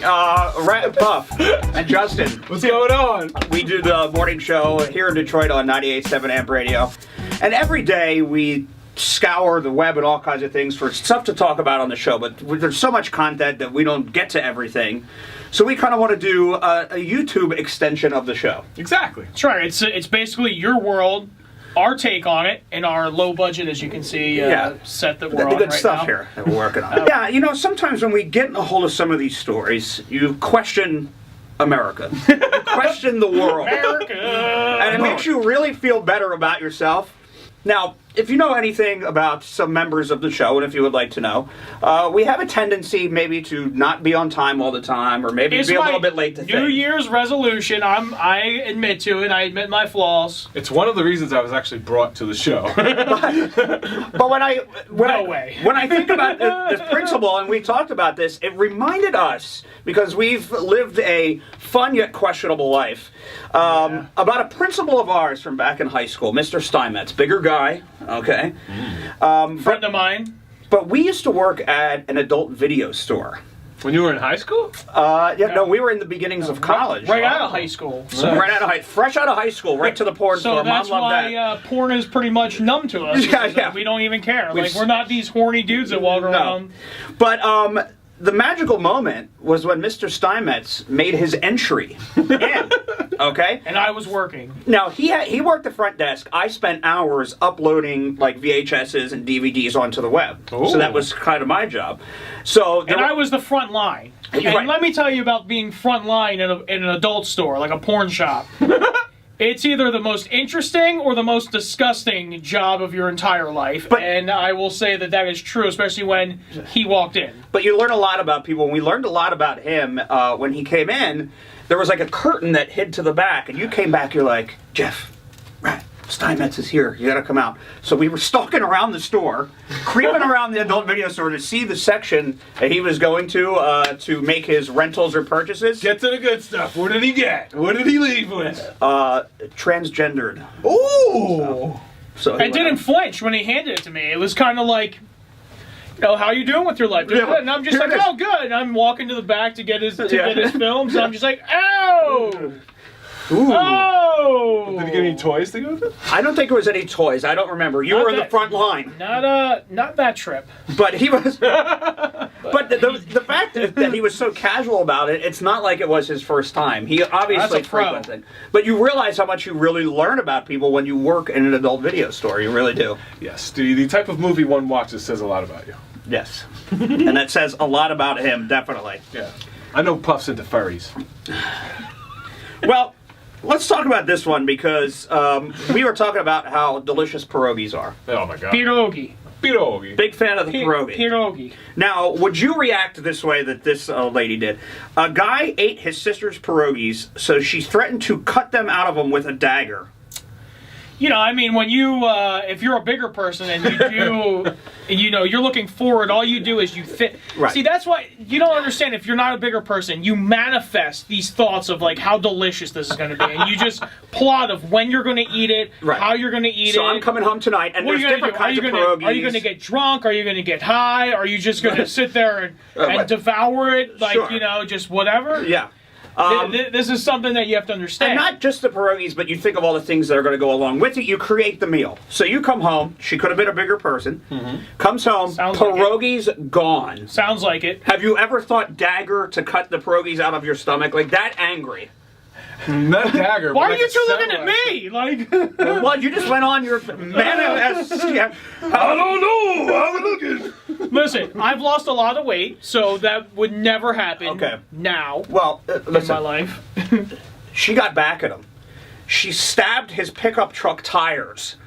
Puff and Justin. What's going on? We do the morning show here in Detroit on 98.7 Amp Radio. And every day we scour the web and all kinds of things for stuff to talk about on the show. But there's so much content that we don't get to everything. So we kind of want to do a YouTube extension of the show. Exactly. That's right. It's basically your world, our take on it, and our low budget, as you can see, set that we're on good right stuff now. here that we're working on. Yeah, you know, sometimes when we get in a hold of some of these stories, you question America. You question the world. America! And it makes you really feel better about yourself. Now, if you know anything about some members of the show, and if you would like to know, we have a tendency maybe to not be on time all the time, or maybe It's be a my little bit late to New things. Year's resolution. I admit to it. I admit my flaws. It's one of the reasons I was actually brought to the show. But when I think about this principle, and we talked about this, it reminded us, because we've lived a fun yet questionable life, about a principle of ours from back in high school, Mr. Steinmetz, bigger guy, okay? Friend of mine. But we used to work at an adult video store. When you were in high school? No, we were in the beginnings of college. Right out of high school. So fresh out of high school, right to the porn So store. that's Mom loved that. why porn is pretty much numb to us. Yeah. We don't even care. We're not these horny dudes that walk around. But the magical moment was when Mr. Steinmetz made his entry in. Okay? And I was working. Now, he worked the front desk. I spent hours uploading like VHSs and DVDs onto the web. Ooh. So that was kind of my job. So And I was the front line. And Right. let me tell you about being front line in an adult store, like a porn shop. It's either the most interesting or the most disgusting job of your entire life. And I will say that is true, especially when he walked in. But you learn a lot about people. And we learned a lot about him when he came in. There was like a curtain that hid to the back. And you came back, you're like, Jeff, right, Steinmetz is here. You got to come out. So we were stalking around the store, creeping around the adult video store to see the section that he was going to make his rentals or purchases. Get to the good stuff. What did he get? What did he leave with? Transgendered. Ooh! So I didn't flinch when he handed it to me. It was kind of like, how you doing with your life? Just good. And I'm just Here like, it is. oh, good. And I'm walking to the back to get his films. And I'm just like, oh! Ooh. Oh! Did he get any toys to go with it? I don't think there was any toys. I don't remember. You Not were in the that- front line. Not that trip. But he was. But the fact that he was so casual about it, it's not like it was his first time. He obviously That's a pro. frequented. But you realize how much you really learn about people when you work in an adult video store. You really do. Yes. The type of movie one watches says a lot about you. Yes. And that says a lot about him, definitely. Yeah. I know Puff's into furries. Well, let's talk about this one because we were talking about how delicious pierogies are. Oh my god. Pierogi. Pierogi. Big fan of the pierogi. Pierogi. Now, would you react this way that this lady did? A guy ate his sister's pierogies, so she threatened to cut them out of him with a dagger. You know, I mean, when you, if you're a bigger person and you do, you're looking forward, all you do is you fit. Right. See, that's why you don't understand. If you're not a bigger person, you manifest these thoughts of like how delicious this is going to be, and you just plot of when you're going to eat it, Right. how you're going to eat it. So I'm coming home tonight, and What are there's you gonna different do? kinds of pierogies. Are you going to get drunk? Are you going to get high? Are you just going to sit there and Right. devour it like, Sure. just whatever? Yeah. This is something that you have to understand. And not just the pierogies, but you think of all the things that are going to go along with it. You create the meal. So you come home. She could have been a bigger person. Comes home. Sounds like pierogies gone. Sounds like it. Have you ever thought dagger to cut the pierogies out of your stomach? Like that angry? Not dagger. Why but are you like a two looking at samurai. me? Like, Well, you just went on your yeah. I don't know. I'm looking. listen, I've lost a lot of weight, so that would never happen. Okay. Now Well, in my listen. life. She got back at him. She stabbed his pickup truck tires.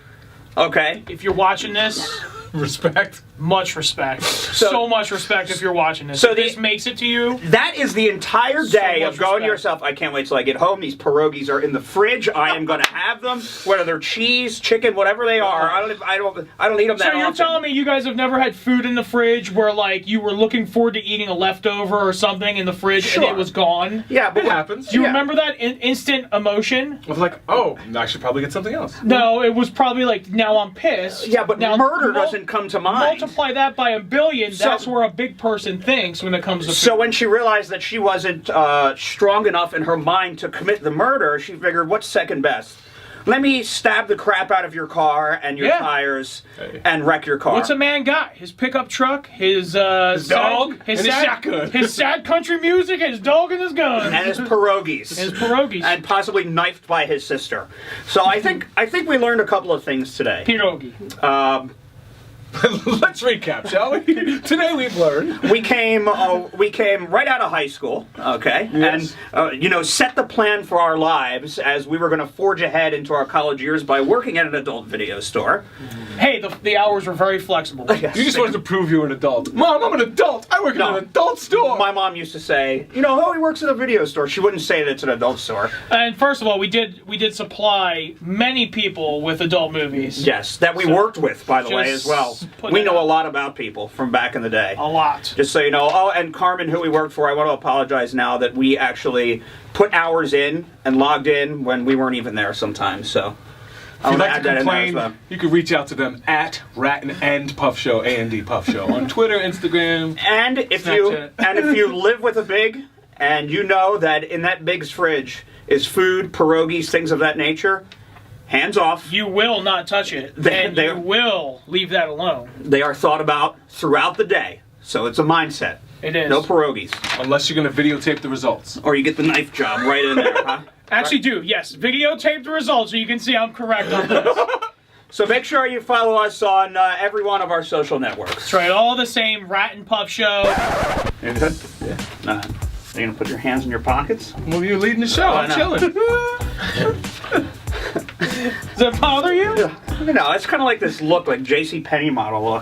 Okay? If you're watching this, Respect. much respect. So much respect if you're watching this. So if this the- makes it to you. That is the entire day much of going to respect. yourself, I can't wait till I get home. These pierogies are in the fridge. I am going to have them, whether they're cheese, chicken, whatever they are. I don't eat them that So you're often. telling me you guys have never had food in the fridge where like you were looking forward to eating a leftover or something in the fridge and Sure. it was gone? Yeah, but It happens. Do you Yeah. remember that instant emotion? I was like, oh, I should probably get something else. No, it was probably like, now I'm pissed. Yeah, but now, murder doesn't come to mind. multiply that by a billion, that's where a big person thinks when it comes to food. So when she realized that she wasn't strong enough in her mind to commit the murder, she figured, what's second best? Let me stab the crap out of your car and your tires and wreck your car. What's a man got? His pickup truck, his dog, and his shotgun. his sad country music, his dog, and his gun. And his pierogies. His pierogies. And possibly knifed by his sister. So I think we learned a couple of things today. Pierogi. Let's recap, shall we? Today we've learned. We came right out of high school, okay, Yes. and set the plan for our lives as we were going to forge ahead into our college years by working at an adult video store. Hey, the hours were very flexible. You just wanted to prove you were an adult. Mom, I'm an adult. I work in an adult store. My mom used to say, oh, he works at a video store. She wouldn't say that it's an adult store. And first of all, we did supply many people with adult movies. Yes, that we worked with, by the way, as just well. put We it know out. a lot about people from back in the day. A lot. Just so you know. Oh, and Carmen, who we worked for, I want to apologize now that we actually put hours in and logged in when we weren't even there sometimes. So If you'd I'll like add to that in there as complain, well. you can reach out to them at Rattin and Puff Show, A&D Puff Show, on Twitter, Instagram. And if Snapchat. you live with a big, and you know that in that big's fridge is food, pierogies, things of that nature, hands off. You will not touch it, and you will leave that alone. They are thought about throughout the day, so it's a mindset. It is. No pierogies, Unless you're going to videotape the results. or you get the knife job right in there, huh? Actually, do yes. Videotape the results so you can see I'm correct on this. So make sure you follow us on every one of our social networks. That's right. All the same. Rat and Puff Show. You good? Yeah. Are you gonna put your hands in your pockets? Well, you're leading the show. I'm no. chilling. Does that bother you? It's kind of like this look, like J.C. Penney model look.